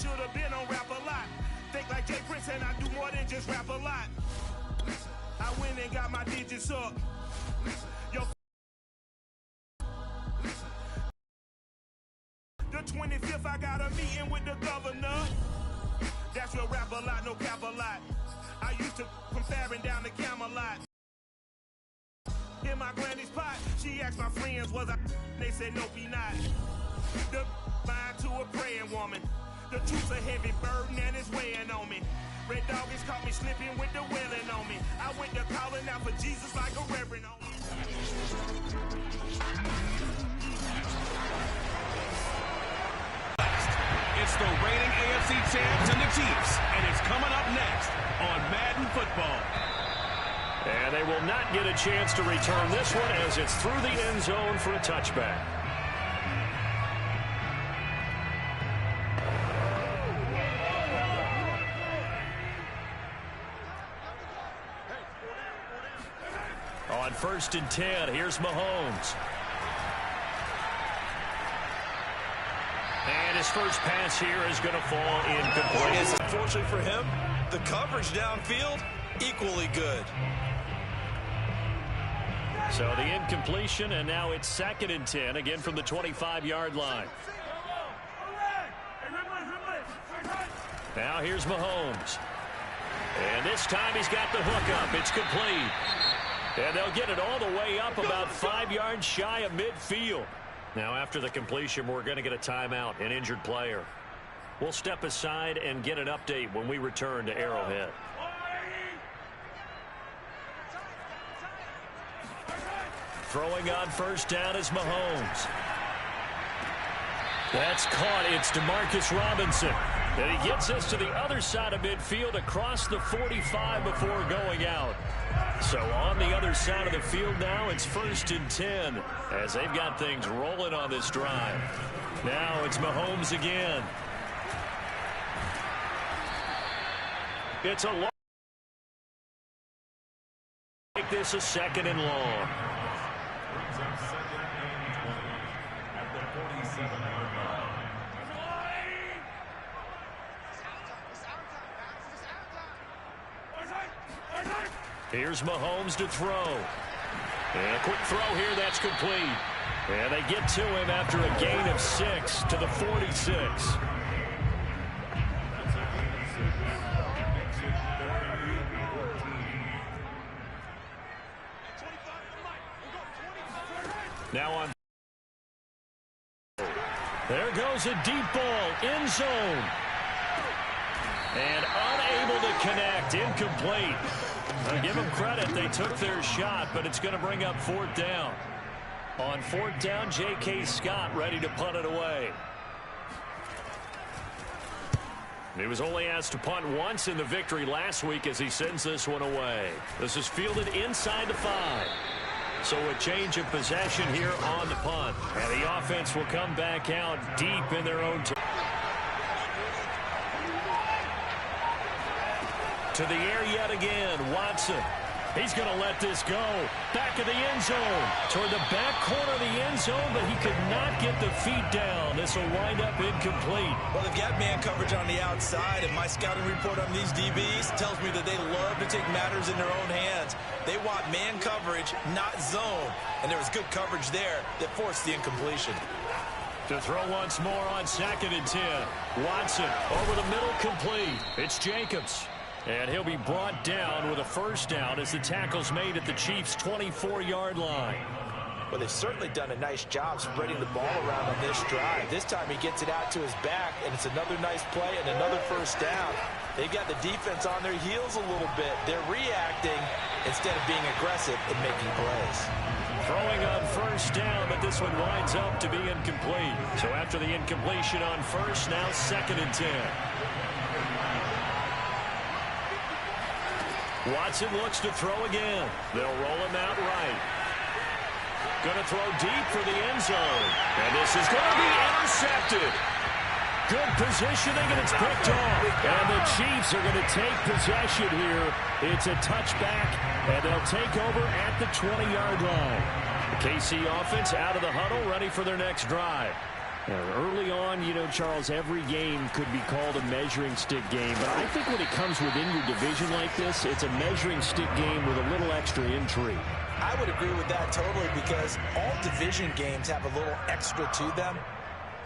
should have been on Rap a Lot. Think like Jay Prince and I do more than just rap a lot. I went and got my digits up. Yo, the 25th, I got a meeting with the governor. That's real rap a lot, no cap a lot. I used to come faring down the Camelot. In my granny's pot, she asked my friends, was I? They said, nope, he not. The mind to a praying woman. The truth's a heavy burden and it's weighing on me. Red Dog has caught me slipping with the wailing on me. I went to calling out for Jesus like a reverend on me. It's the reigning AFC champs and the Chiefs, and it's coming up next on Madden Football. And they will not get a chance to return this one as it's through the end zone for a touchback. On 1st and 10, here's Mahomes. And his first pass here is going to fall incomplete. Unfortunately for him, the coverage downfield, equally good. So the incompletion, and now it's 2nd and 10, again from the 25-yard line. Now here's Mahomes. And this time he's got the hook up. It's complete. And they'll get it all the way up about 5 yards shy of midfield. Now after the completion, we're going to get a timeout, an injured player. We'll step aside and get an update when we return to Arrowhead. Throwing on 1st down is Mahomes. That's caught. It's Demarcus Robinson. And he gets us to the other side of midfield across the 45 before going out. So on the other side of the field now, it's 1st and 10 as they've got things rolling on this drive. Now it's Mahomes again. It's a long. Make this a 2nd and long. Here's Mahomes to throw. And a quick throw here, that's complete. And they get to him after a gain of 6 to the 46. Now on. There goes a deep ball, end zone. And unable to connect, incomplete. I'll give them credit, they took their shot, but it's going to bring up 4th down. On 4th down, J.K. Scott ready to punt it away. He was only asked to punt once in the victory last week as he sends this one away. This is fielded inside the 5. So a change of possession here on the punt. And the offense will come back out deep in their own territory. To the air yet again, Watson. He's going to let this go. Back of the end zone. Toward the back corner of the end zone, but he could not get the feet down. This will wind up incomplete. Well, they've got man coverage on the outside, and my scouting report on these DBs tells me that they love to take matters in their own hands. They want man coverage, not zone. And there was good coverage there that forced the incompletion. To throw once more on 2nd and 10. Watson over the middle, complete. It's Jacobs. And he'll be brought down with a 1st down as the tackle's made at the Chiefs' 24-yard line. Well, they've certainly done a nice job spreading the ball around on this drive. This time he gets it out to his back, and it's another nice play and another 1st down. They've got the defense on their heels a little bit. They're reacting instead of being aggressive and making plays. Throwing on 1st down, but this one winds up to be incomplete. So after the incompletion on 1st, now 2nd and 10. Watson looks to throw again. They'll roll him out right. Going to throw deep for the end zone. And this is going to be intercepted. Good positioning, and it's picked off. And the Chiefs are going to take possession here. It's a touchback, and they'll take over at the 20-yard line. The KC offense out of the huddle, ready for their next drive. Early on, you know, Charles, every game could be called a measuring stick game. But I think when it comes within your division like this, it's a measuring stick game with a little extra intrigue. I would agree with that totally because all division games have a little extra to them.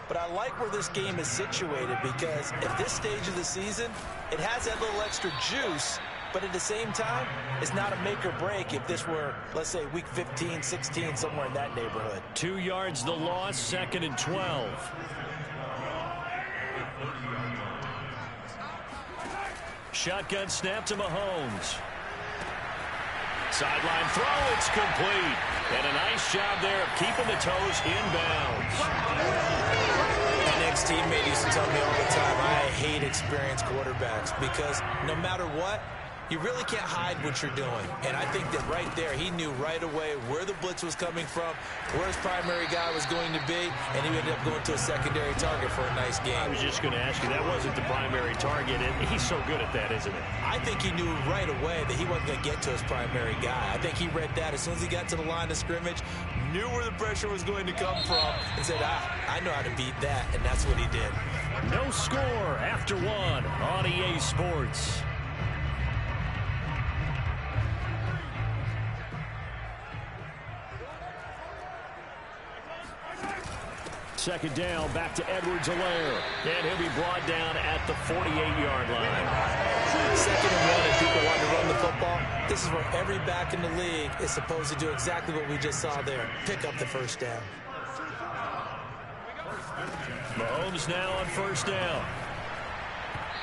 But I like where this game is situated because at this stage of the season, it has that little extra juice. But at the same time, it's not a make or break if this were, let's say, week 15, 16, somewhere in that neighborhood. 2 yards the loss, 2nd and 12. Shotgun snap to Mahomes. Sideline throw, it's complete. And a nice job there of keeping the toes inbounds. An ex-teammate used to tell me all the time, I hate experienced quarterbacks because no matter what, you really can't hide what you're doing. And I think that right there, he knew right away where the blitz was coming from, where his primary guy was going to be, and he ended up going to a secondary target for a nice game. I was just going to ask you, that wasn't the primary target, and he's so good at that, isn't it? I think he knew right away that he wasn't going to get to his primary guy. I think he read that as soon as he got to the line of scrimmage, knew where the pressure was going to come from, and said, I know how to beat that, and that's what he did. No score after one on EA Sports. Second down, back to Edwards-Helaire. And he'll be brought down at the 48-yard line. 2nd and 1, and people want to run the football. This is where every back in the league is supposed to do exactly what we just saw there. Pick up the first down. Mahomes now on first down.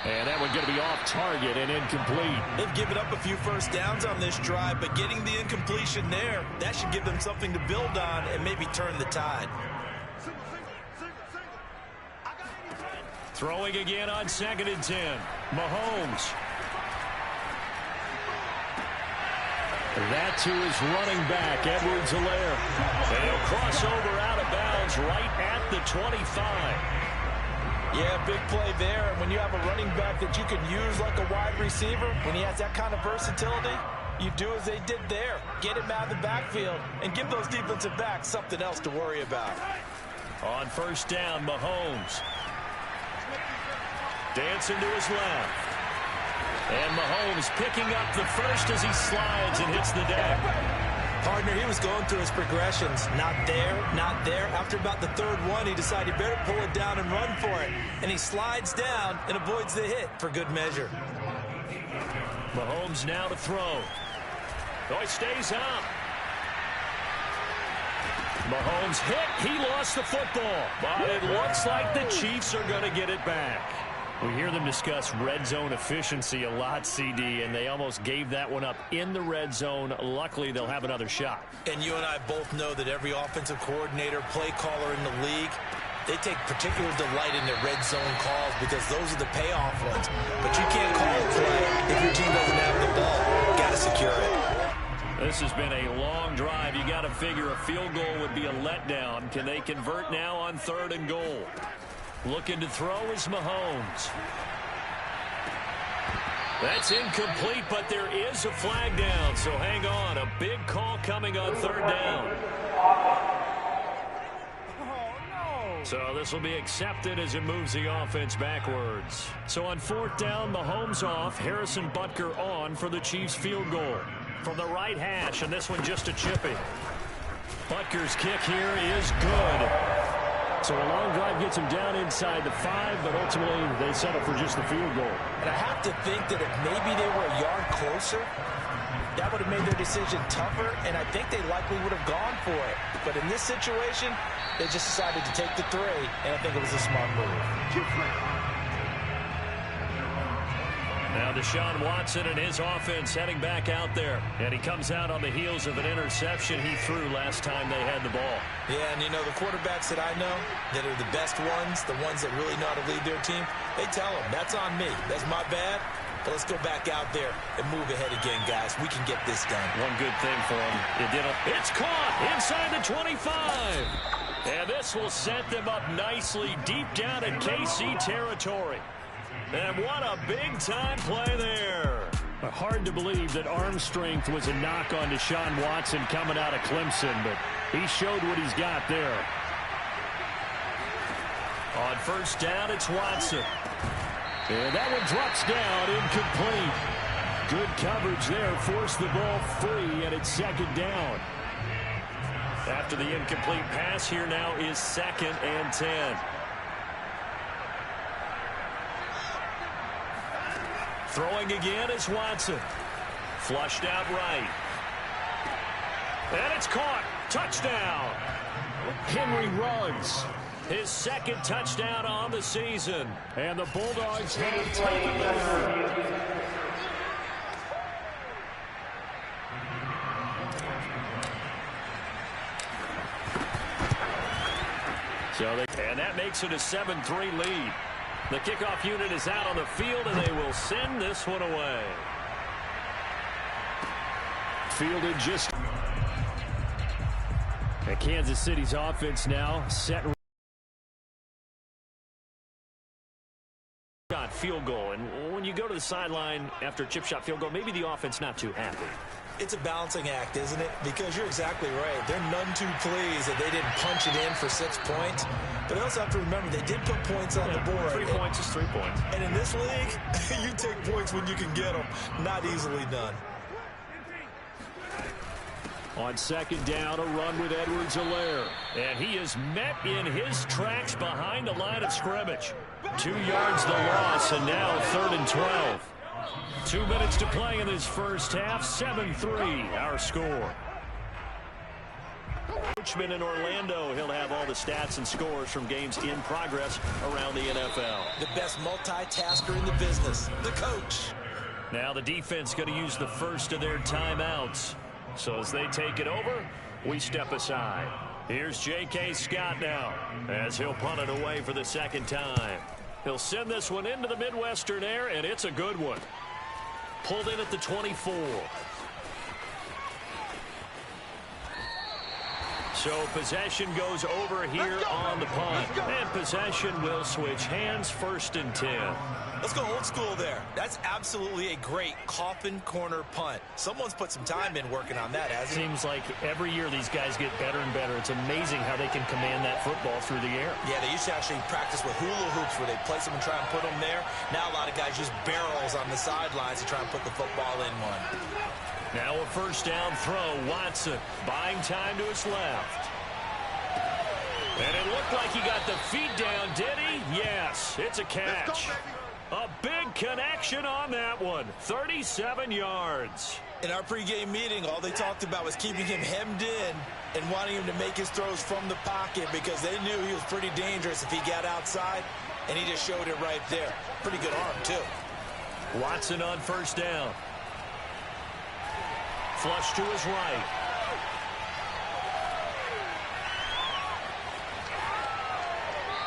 And that one's going to be off target and incomplete. They've given up a few first downs on this drive, but getting the incompletion there, that should give them something to build on and maybe turn the tide. Throwing again on 2nd and 10. Mahomes. That to his running back, Edwards-Helaire. And he'll cross over out of bounds right at the 25. Yeah, big play there. And when you have a running back that you can use like a wide receiver, when he has that kind of versatility, you do as they did there. Get him out of the backfield and give those defensive backs something else to worry about. On first down, Mahomes. Dancing to his left. And Mahomes picking up the first as he slides and hits the deck. Partner, he was going through his progressions. Not there, not there. After about the 3rd one, he decided he better pull it down and run for it. And he slides down and avoids the hit for good measure. Mahomes now to throw. Oh, he stays up. Mahomes hit. He lost the football. But it looks like the Chiefs are going to get it back. We hear them discuss red zone efficiency a lot, CD, and they almost gave that one up in the red zone. Luckily, they'll have another shot. And you and I both know that every offensive coordinator, play caller in the league, they take particular delight in their red zone calls because those are the payoff ones. But you can't call a play if your team doesn't have the ball. Got to secure it. This has been a long drive. You got to figure a field goal would be a letdown. Can they convert now on 3rd and goal? Looking to throw is Mahomes. That's incomplete, but there is a flag down, so hang on. A big call coming on 3rd down. So this will be accepted as it moves the offense backwards. So on 4th down, Mahomes off, Harrison Butker on for the Chiefs field goal. From the right hash, and this one just a chippy. Butker's kick here is good. So a long drive gets him down inside the 5, but ultimately they settle for just the field goal. And I have to think that if maybe they were a yard closer, that would have made their decision tougher, and I think they likely would have gone for it. But in this situation, they just decided to take the 3, and I think it was a smart move. Now Deshaun Watson and his offense heading back out there. And he comes out on the heels of an interception he threw last time they had the ball. Yeah, and you know, the quarterbacks that I know that are the best ones, the ones that really know how to lead their team, they tell them, that's on me. That's my bad. But let's go back out there and move ahead again, guys. We can get this done. One good thing for them. It's caught inside the 25. And this will set them up nicely deep down in KC territory. And what a big-time play there. Hard to believe that arm strength was a knock on Deshaun Watson coming out of Clemson, but he showed what he's got there. On first down, it's Watson. And that one drops down, incomplete. Good coverage there, forced the ball free, and it's second down. After the incomplete pass, here now is 2nd and 10. Throwing again is Watson. Flushed out right. And it's caught. Touchdown. Henry Ruggs. His 2nd touchdown on the season. And the Bulldogs have taken the lead. And that makes it a 7-3 lead. The kickoff unit is out on the field, and they will send this one away. Fielded just... And Kansas City's offense now set... Field goal, and when you go to the sideline after a chip shot field goal, maybe the offense not too happy. It's a balancing act, isn't it? Because you're exactly right. They're none too pleased that they didn't punch it in for 6 points. But they also have to remember they did put points on the board. 3 points is 3 points. And in this league, you take points when you can get them. Not easily done. On second down, a run with Edwards-Helaire. And he is met in his tracks behind the line of scrimmage. 2 yards the loss, and now 3rd and 12. 2 minutes to play in this first half. 7-3 our score. Coachman in Orlando, he'll have all the stats and scores from games in progress around the NFL. The best multitasker in the business, the coach. Now the defense going to use the first of their timeouts. So as they take it over, we step aside. Here's J.K. Scott now as he'll punt it away for the 2nd time. He'll send this one into the Midwestern air, and it's a good one. Pulled in at the 24. So possession goes over here on the punt. And possession will switch hands, 1st and 10. Let's go old school there. That's absolutely a great coffin corner punt. Someone's put some time in working on that, hasn't it? Seems like every year these guys get better and better. It's amazing how they can command that football through the air. Yeah, they used to actually practice with hula hoops where they place them and try and put them there. Now a lot of guys use barrels on the sidelines to try and put the football in one. Now a first down throw. Watson buying time to his left. And it looked like he got the feet down, did he? Yes, it's a catch. A big connection on that one. 37 yards. In our pregame meeting, all they talked about was keeping him hemmed in and wanting him to make his throws from the pocket because they knew he was pretty dangerous if he got outside, and he just showed it right there. Pretty good arm, too. Watson on first down. Flush to his right.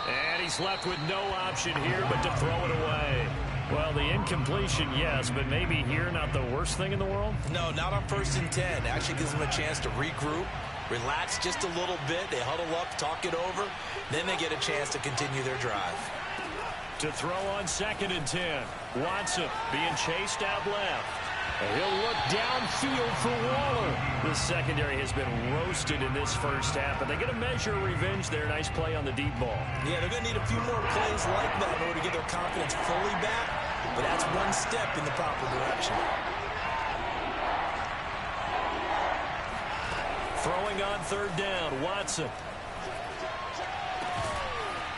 And he's left with no option here but to throw it away. Well, the incompletion, yes, but maybe here not the worst thing in the world? No, not on 1st and 10. Actually gives them a chance to regroup, relax just a little bit. They huddle up, talk it over. Then they get a chance to continue their drive. To throw on 2nd and 10. Watson being chased out left. He'll look downfield for Waller. The secondary has been roasted in this first half, but they get a measure of revenge there. Nice play on the deep ball. Yeah, they're going to need a few more plays like that in order to get their confidence fully back, but that's one step in the proper direction. Throwing on 3rd down, Watson.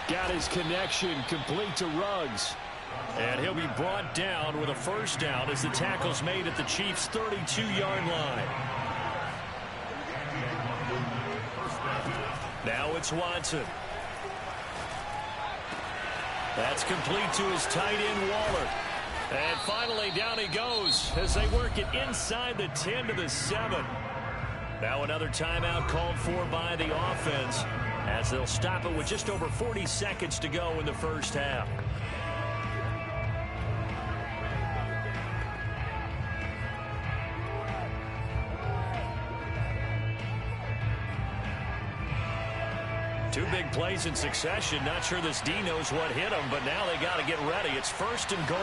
Got his connection complete to Ruggs. And he'll be brought down with a first down as the tackle's made at the Chiefs' 32-yard line. Now it's Watson. That's complete to his tight end, Waller. And finally, down he goes as they work it inside the 10 to the 7. Now another timeout called for by the offense as they'll stop it with just over 40 seconds to go in the first half. Two big plays in succession. Not sure this D knows what hit him, but now they got to get ready. It's 1st and goal.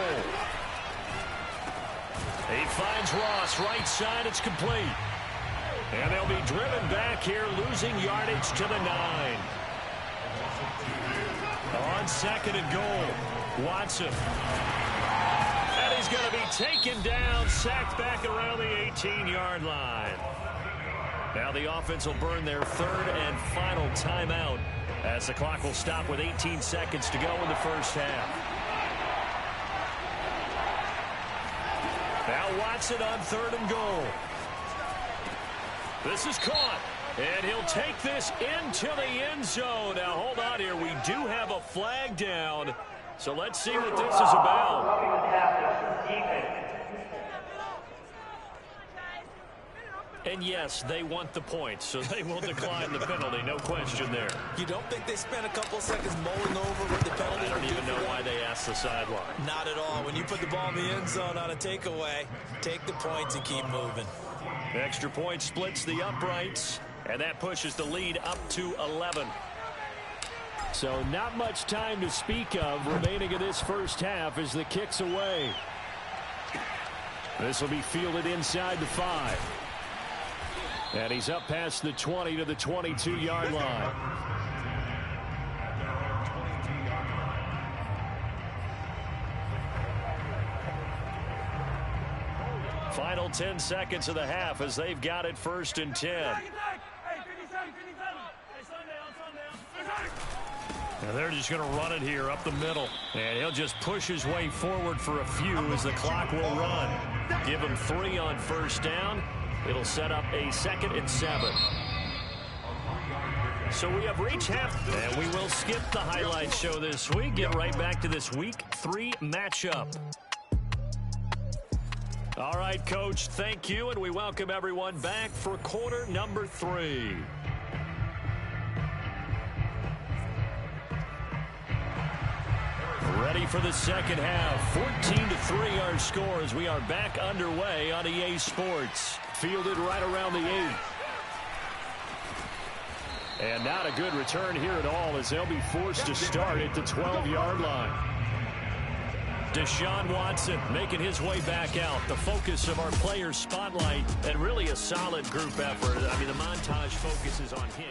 He finds Ross right side. It's complete. And they'll be driven back here, losing yardage to the 9. On on 2nd and goal. Watson. And he's going to be taken down, sacked back around the 18-yard line. Now the offense will burn their 3rd and final timeout as the clock will stop with 18 seconds to go in the first half. Now Watson on 3rd and goal. This is caught, and he'll take this into the end zone. Now hold on here. We do have a flag down, so let's see what this is about. And yes, they want the points, so they will decline the penalty. No question there. You don't think they spent a couple seconds mulling over what the penalty? I don't even know why they asked the sideline. Not at all. When you put the ball in the end zone on a takeaway, take the points and keep moving. Extra point splits the uprights, and that pushes the lead up to 11. So not much time to speak of remaining in this first half as the kick's away. This will be fielded inside the 5. And he's up past the 20 to the 22-yard line. Final 10 seconds of the half as they've got it 1st and 10. Now they're just going to run it here up the middle. And he'll just push his way forward for a few as the clock will run. Give him 3 on 1st down. It'll set up a 2nd and 7. So we have reached half, and we will skip the highlight show this week. Get right back to this Week 3 matchup. All right, Coach, thank you, and we welcome everyone back for quarter number 3. Ready for the second half. 14-3 our score as we are back underway on EA Sports. Fielded right around the 8. And not a good return here at all as they'll be forced to start at the 12-yard line. Deshaun Watson making his way back out. The focus of our player spotlight and really a solid group effort. I mean, the montage focuses on him.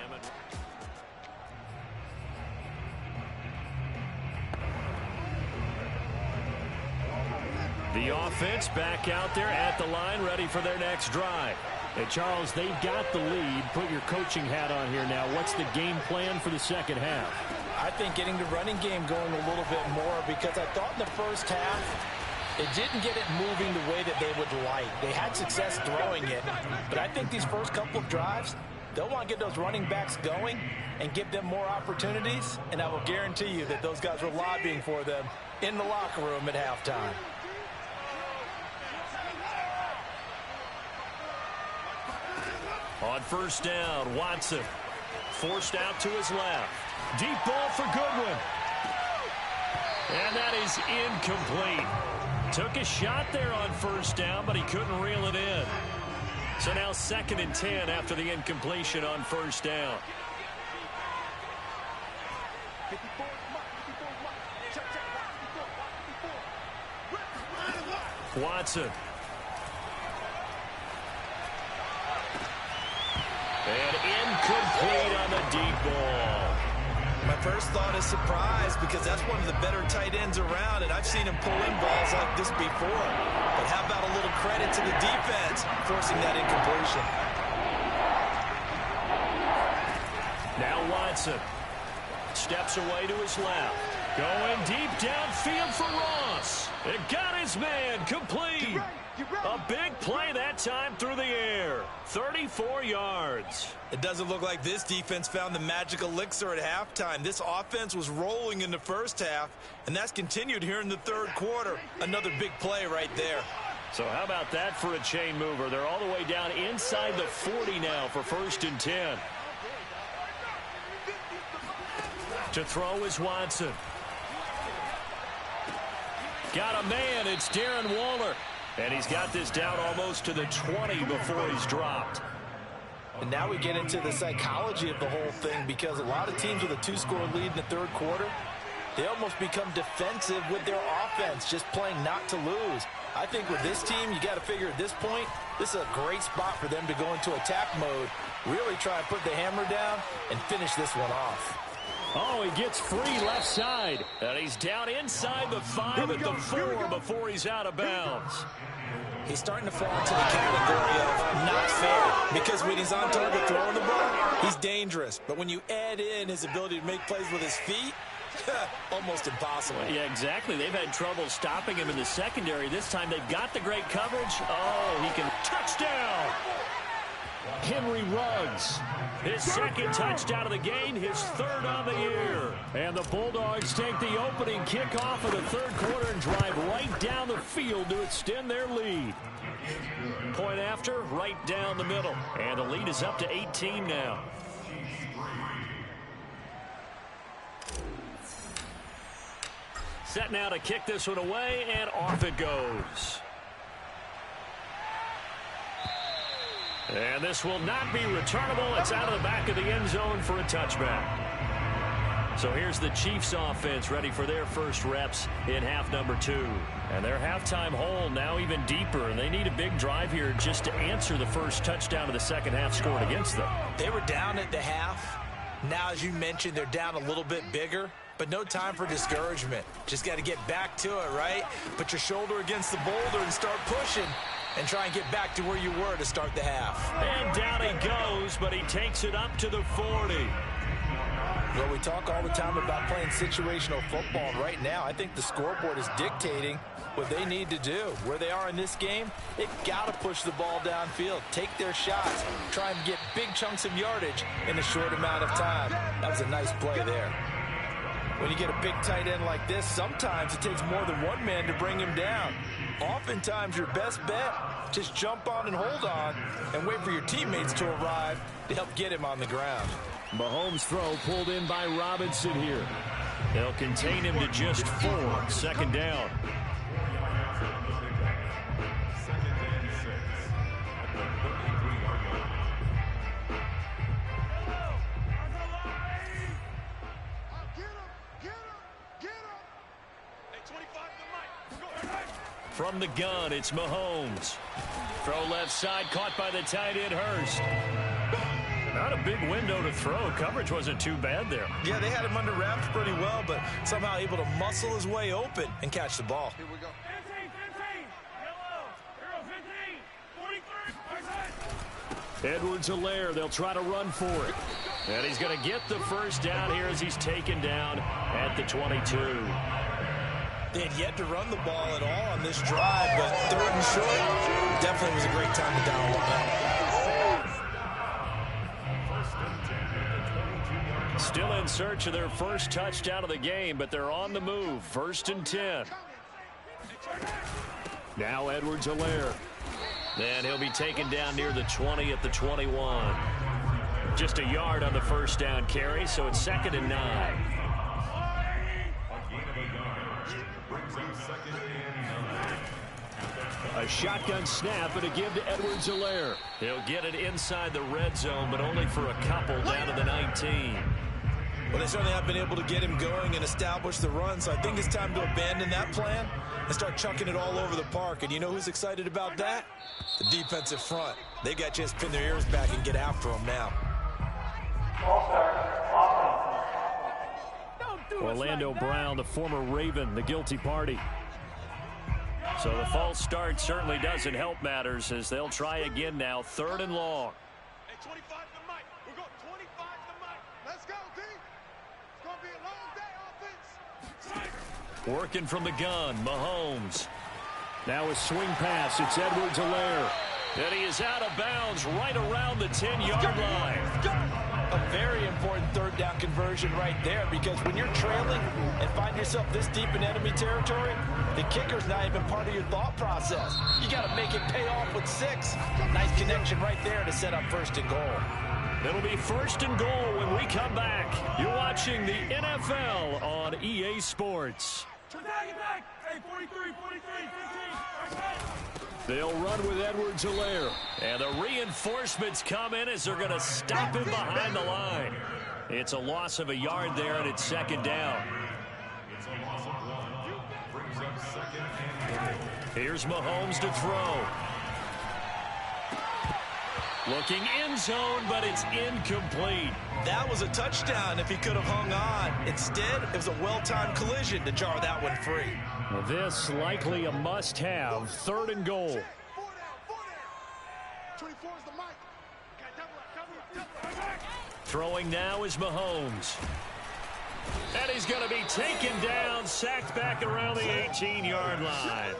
The offense back out there at the line, ready for their next drive. Hey, Charles, they've got the lead. Put your coaching hat on here now. What's the game plan for the second half? I think getting the running game going a little bit more because I thought in the first half it didn't get it moving the way that they would like. They had success throwing it, but I think these first couple of drives, they'll want to get those running backs going and give them more opportunities, and I will guarantee you that those guys were lobbying for them in the locker room at halftime. On 1st down, Watson forced out to his left. Deep ball for Goodwin. And that is incomplete. Took a shot there on 1st down, but he couldn't reel it in. So now 2nd and 10 after the incompletion on 1st down. Watson. And incomplete on the deep ball. My first thought is surprise because that's one of the better tight ends around, and I've seen him pull in balls like this before. But how about a little credit to the defense forcing that incompletion? Now Watson steps away to his left. Going deep downfield for Ross. It got his man complete. A big play that time through the air. 34 yards. It doesn't look like this defense found the magic elixir at halftime. This offense was rolling in the first half, and that's continued here in the third quarter. Another big play right there. So how about that for a chain mover? They're all the way down inside the 40 now for 1st and 10. To throw is Watson. Got a man. It's Darren Waller. And he's got this down almost to the 20 before he's dropped. And now we get into the psychology of the whole thing because a lot of teams with a 2-score lead in the third quarter, they almost become defensive with their offense, just playing not to lose. I think with this team, you got to figure at this point, this is a great spot for them to go into attack mode, really try and put the hammer down and finish this one off. Oh, he gets free left side. And he's down inside the 5 at the 4 before he's out of bounds. He's starting to fall into the category of not fair, because when he's on target throwing the ball, he's dangerous. But when you add in his ability to make plays with his feet, almost impossible. Yeah, exactly. They've had trouble stopping him in the secondary. This time they've got the great coverage. Oh, he can. Touchdown! Henry Ruggs. His second touchdown of the game, his third on the year. And the Bulldogs take the opening kickoff of the third quarter and drive right down the field to extend their lead. Point after, right down the middle. And the lead is up to 18 now. Set now to kick this one away, and off it goes. And this will not be returnable. It's out of the back of the end zone for a touchback. So here's the Chiefs offense ready for their first reps in half number 2. And their halftime hole now even deeper, and they need a big drive here just to answer the first touchdown of the second half scored against them. They were down at the half. Now, as you mentioned, they're down a little bit bigger, but no time for discouragement. Just got to get back to it, right? Put your shoulder against the boulder and start pushing. And try and get back to where you were to start the half. And down he goes, but he takes it up to the 40. Well, we talk all the time about playing situational football. And right now, I think the scoreboard is dictating what they need to do. Where they are in this game, they've got to push the ball downfield, take their shots, try and get big chunks of yardage in a short amount of time. That was a nice play there. When you get a big tight end like this, sometimes it takes more than one man to bring him down. Oftentimes, your best bet, just jump on and hold on and wait for your teammates to arrive to help get him on the ground. Mahomes' throw pulled in by Robinson here. They'll contain him to just 4. Second down. From the gun, it's Mahomes. Throw left side, caught by the tight end, Hurst. Not a big window to throw. Coverage wasn't too bad there. Yeah, they had him under wraps pretty well, but somehow able to muscle his way open and catch the ball. Here we go. 15, yellow, 0, 15, 43, Edwards-Helaire, they'll try to run for it. And he's going to get the first down here as he's taken down at the 22. They had yet to run the ball at all on this drive, but third and short definitely was a great time to dial one out. Still in search of their first touchdown of the game, but they're on the move. 1st and 10. Now Edwards-Helaire. Then he'll be taken down near the 20 at the 21. Just a yard on the first down carry, so it's 2nd and 9. A shotgun snap and a give to Edwards-Helaire. He'll get it inside the red zone, but only for a couple down to the 19. Well, they certainly have been able to get him going and establish the run, so I think it's time to abandon that plan and start chucking it all over the park. And you know who's excited about that? The defensive front. They got a chance to pin their ears back and get after him now. Orlando Brown, the former Raven, the guilty party. So the false start certainly doesn't help matters as they'll try again now. 3rd and long. Hey, 25 to Mike. We're going 25 to Mike. Let's go, D. It's going to be a long day, offense. Working from the gun, Mahomes. Now a swing pass. It's Edwards-Helaire. And he is out of bounds right around the 10-yard line. A very important 3rd down conversion right there, because when you're trailing and find yourself this deep in enemy territory, the kicker's not even part of your thought process. You got to make it pay off with 6. Nice connection right there to set up 1st and goal. It'll be 1st and goal when we come back. You're watching the NFL on EA Sports. Hey, 43, 15. They'll run with Edwards-Helaire. And the reinforcements come in as they're going to stop him behind the line. It's a loss of a yard there, and it's 2nd down. Here's Mahomes to throw. Looking end zone, but it's incomplete. That was a touchdown if he could have hung on. Instead, it was a well-timed collision to jar that one free. Well, this likely a must-have. 3rd and goal. Throwing now is Mahomes. And he's going to be taken down, sacked back around the 18-yard line.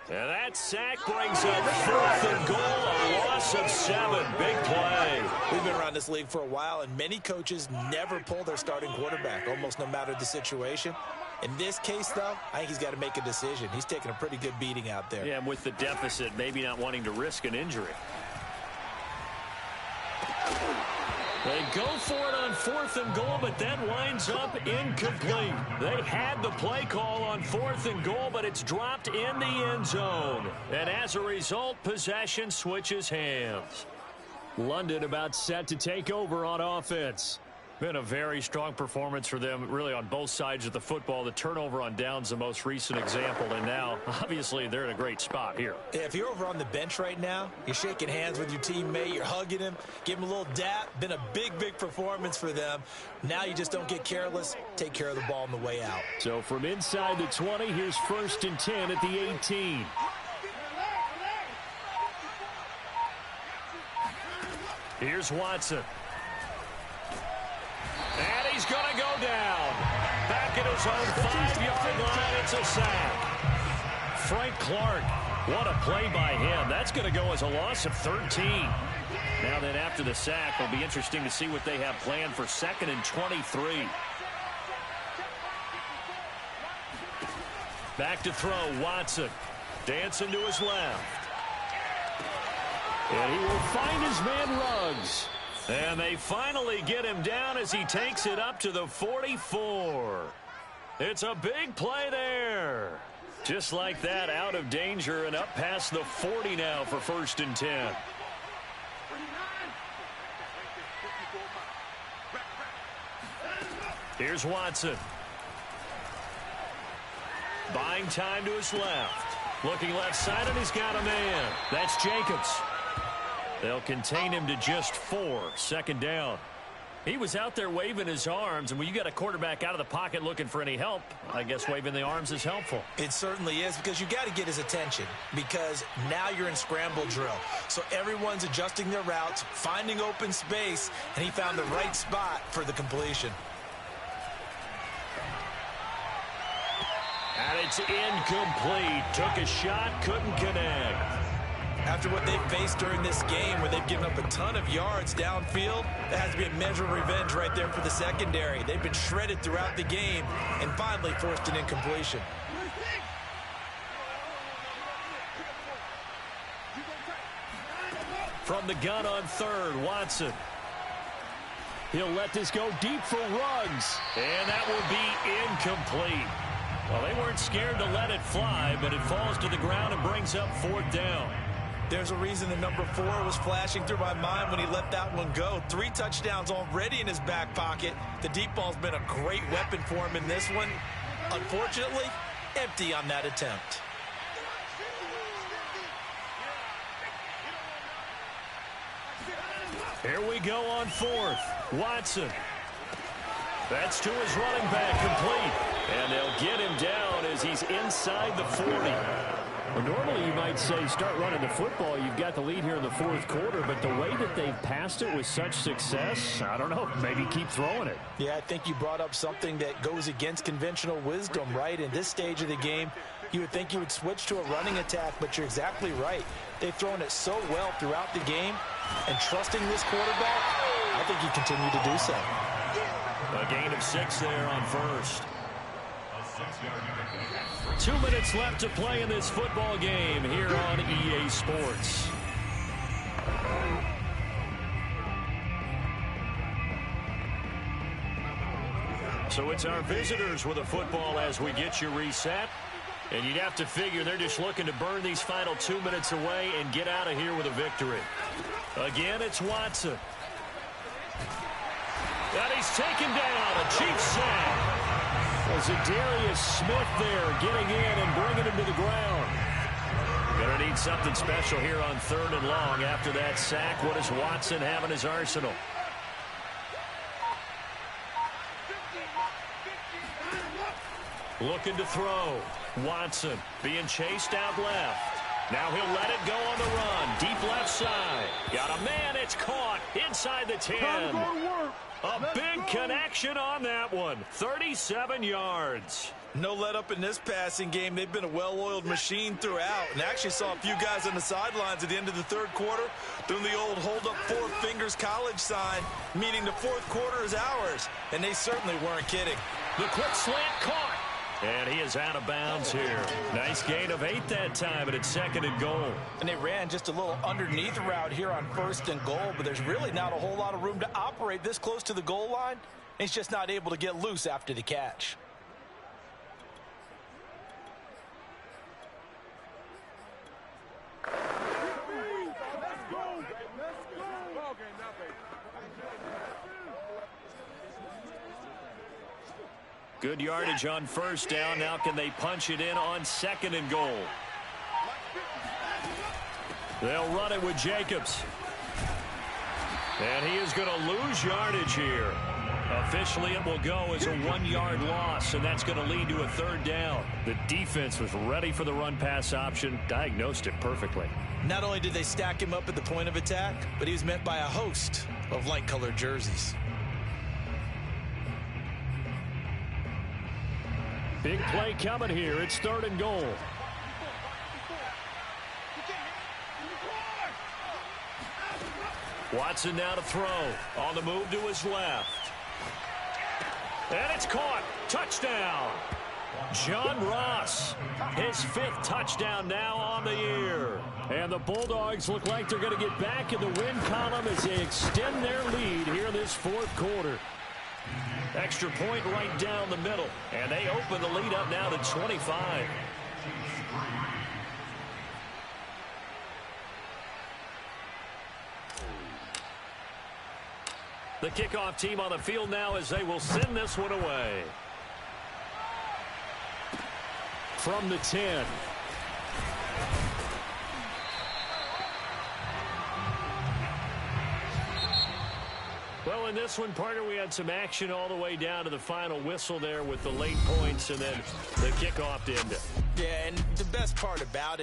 And that sack brings up 4th and goal, a loss of 7. Big play. We've been around this league for a while, and many coaches never pull their starting quarterback, almost no matter the situation. In this case, though, I think he's got to make a decision. He's taking a pretty good beating out there. Yeah, and with the deficit, maybe not wanting to risk an injury. They go for it on 4th and goal, but that winds up incomplete. They had the play call on 4th and goal, but it's dropped in the end zone. And as a result, possession switches hands. London about set to take over on offense. Been a very strong performance for them, really, on both sides of the football. The turnover on downs, the most recent example, and now, obviously, they're in a great spot here. Yeah, if you're over on the bench right now, you're shaking hands with your teammate, you're hugging him, give him a little dap. Been a big, big performance for them. Now you just don't get careless. Take care of the ball on the way out. So from inside the 20, here's 1st and 10 at the 18. Here's Watson. And he's going to go down. Back at his own 5-yard line, it's a sack. Frank Clark, what a play by him. That's going to go as a loss of 13. Now then, after the sack, it'll be interesting to see what they have planned for 2nd and 23. Back to throw, Watson. Dancing to his left. And he will find his man Ruggs. And they finally get him down as he takes it up to the 44. It's a big play there. Just like that, out of danger and up past the 40 now for 1st and 10. Here's Watson. Buying time to his left. Looking left side, and he's got a man. That's Jacobs. They'll contain him to just 4. 2nd down. He was out there waving his arms, and when you got a quarterback out of the pocket looking for any help, I guess waving the arms is helpful. It certainly is, because you got to get his attention, because now you're in scramble drill. So everyone's adjusting their routes, finding open space, and he found the right spot for the completion. And it's incomplete. Took a shot, couldn't connect. After what they've faced during this game, where they've given up a ton of yards downfield, that has to be a measure of revenge right there for the secondary. They've been shredded throughout the game and finally forced an incompletion. From the gun on 3rd, Watson. He'll let this go deep for Ruggs. And that will be incomplete. Well, they weren't scared to let it fly, but it falls to the ground and brings up 4th down. There's a reason the number 4 was flashing through my mind when he let that one go. 3 touchdowns already in his back pocket. The deep ball's been a great weapon for him in this one. Unfortunately, empty on that attempt. Here we go on 4th. Watson. That's to his running back, complete. And they'll get him down as he's inside the 40. Well, normally you might say start running the football. You've got the lead here in the 4th quarter, but the way that they've passed it with such success, I don't know, maybe keep throwing it. Yeah, I think you brought up something that goes against conventional wisdom, right? In this stage of the game, you would think you would switch to a running attack, but you're exactly right. They've thrown it so well throughout the game, and trusting this quarterback, I think you continue to do so. A gain of 6 there on 1st. 2 minutes left to play in this football game here on EA Sports. So it's our visitors with a football as we get you reset. And you'd have to figure they're just looking to burn these final 2 minutes away and get out of here with a victory. Again, it's Watson. And he's taken down, a Chiefs sack. Well, Zadarius Smith there getting in and bringing him to the ground. Gonna need need something special here on 3rd and long. After that sack, what does Watson have in his arsenal? Looking to throw. Watson being chased out left. Now he'll let it go on the run. Deep left side. Got a man. It's caught inside the 10. A big connection on that one. 37 yards. No let up in this passing game. They've been a well-oiled machine throughout. And actually saw a few guys on the sidelines at the end of the 3rd quarter doing the old hold up 4 fingers college sign, meaning the 4th quarter is ours. And they certainly weren't kidding. The quick slant caught. And he is out of bounds here. Nice gain of 8 that time, and it's 2nd and goal. And they ran just a little underneath route here on 1st and goal, but there's really not a whole lot of room to operate this close to the goal line. He's just not able to get loose after the catch. Good yardage on 1st down. Now can they punch it in on 2nd and goal? They'll run it with Jacobs. And he is going to lose yardage here. Officially, it will go as a 1-yard loss, and that's going to lead to a 3rd down. The defense was ready for the run-pass option, diagnosed it perfectly. Not only did they stack him up at the point of attack, but he was met by a host of light-colored jerseys. Big play coming here. It's 3rd and goal. Watson now to throw. On the move to his left. And it's caught. Touchdown. John Ross. His 5th touchdown now on the year. And the Bulldogs look like they're going to get back in the win column as they extend their lead here in this 4th quarter. Extra point right down the middle. And they open the lead up now to 25. The kickoff team on the field now as they will send this one away. From the 10. Well, in this one, partner, we had some action all the way down to the final whistle there with the late points and then the kickoff to end it. Yeah, and the best part about it